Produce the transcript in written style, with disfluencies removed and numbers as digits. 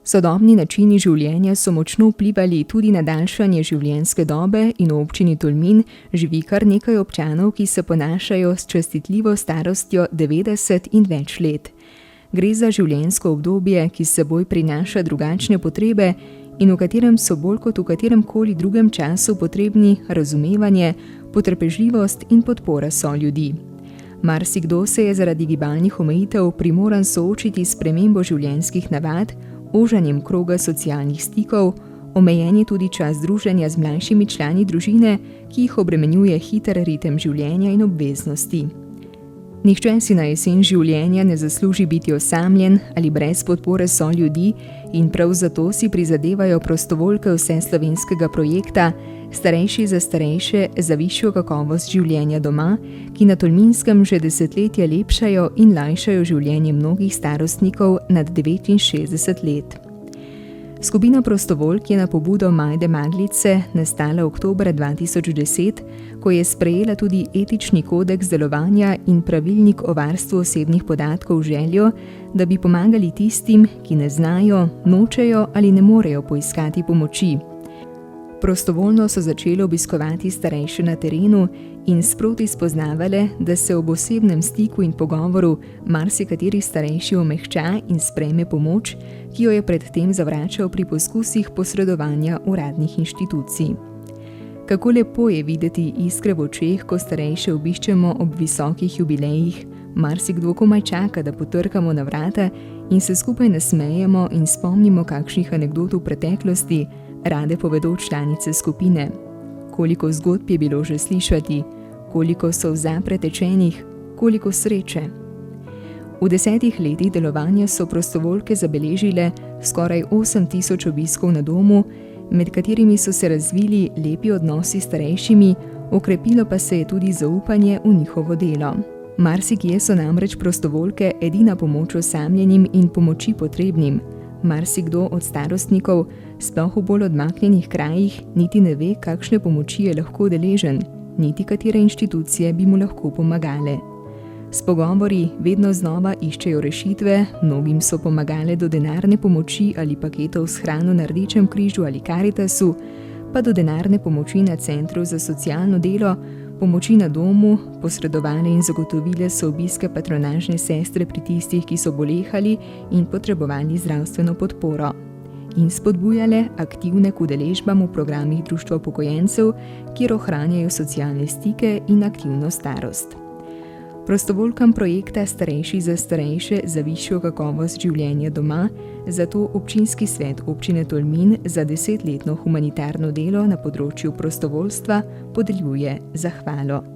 Sodobni načini življenja so močno vplivali tudi na daljšanje življenjske dobe in v občini Tolmin živi kar nekaj občanov, ki se ponašajo s častitljivo starostjo 90 in več let. Gre za življenjsko obdobje, ki s seboj prinaša drugačne potrebe in v katerem so bolj kot v kateremkoli drugem času potrebni razumevanje, potrpežljivost in podpora soljudi. Marsikdo se je zaradi gibalnih omejitev primoran soočiti s spremembo življenjskih navad, ožanjem kroga socialnih stikov, omejen je tudi čas druženja z mlajšimi člani družine, ki jih obremenjuje hiter ritem življenja in obveznosti. Nihče si na jesen življenja ne zasluži biti osamljen ali brez podpore soljudi in prav zato si prizadevajo prostovoljke vseslovenskega projekta Starejši za starejše za višjo kakovost življenja doma, ki na Tolminskem že desetletja lepšajo in lajšajo življenje mnogih starostnikov nad 69 let. Skupina prostovoljk je na pobudo Majde Maglice nastala oktobra 2010, ko je sprejela tudi etični kodeks delovanja in pravilnik o varstvu osebnih podatkov z željo, da bi pomagali tistim, ki ne znajo, nočejo ali ne morejo poiskati pomoči. Prostovoljno so začeli obiskovati starejše na terenu in sproti spoznavale, da se ob osebnem stiku in pogovoru marsikateri starejši omehča in sprejme pomoč, ki jo je predtem zavračal pri poskusih posredovanja uradnih inštitucij. Kako lepo je videti iskre v očeh, ko starejše obiščemo ob visokih jubilejih, marsikdo komaj čaka, da potrkamo na vrata in se skupaj nasmejemo in spomnimo kakšnih anekdot v preteklosti, rade povedo članice skupine. Koliko zgodb je bilo že slišati, koliko solza pretečenih, koliko sreče. V 10 letih delovanja so prostovoljke zabeležile skoraj 8000 obiskov na domu, med katerimi so se razvili lepi odnosi s starejšimi, okrepilo pa se je tudi zaupanje v njihovo delo. Marsikje so namreč prostovoljke edina pomoč osamljenim in pomoči potrebnim. Marsikdo od starostnikov, sploh v bolj odmaknjenih krajih, niti ne ve, kakšne pomoči je lahko deležen, niti katere inštitucije bi mu lahko pomagale. S pogovori vedno znova iščejo rešitve, mnogim so pomagale do denarne pomoči ali paketov s hrano na Rdečem križu ali Karitasu, pa do denarne pomoči na Centru za socialno delo, pomoči na domu, posredovale in zagotovile so obiske patronažne sestre pri tistih, ki so bolehali in potrebovali zdravstveno podporo. In spodbujale aktivne k udeležbam v programih Društva upokojencev, kjer ohranjajo socialne stike in aktivno starost. Prostovoljkam projekta Starejši za starejše za višjo kakovost življenja doma, zato občinski svet občine Tolmin za 10-letno humanitarno delo na področju prostovoljstva podeljuje zahvalo.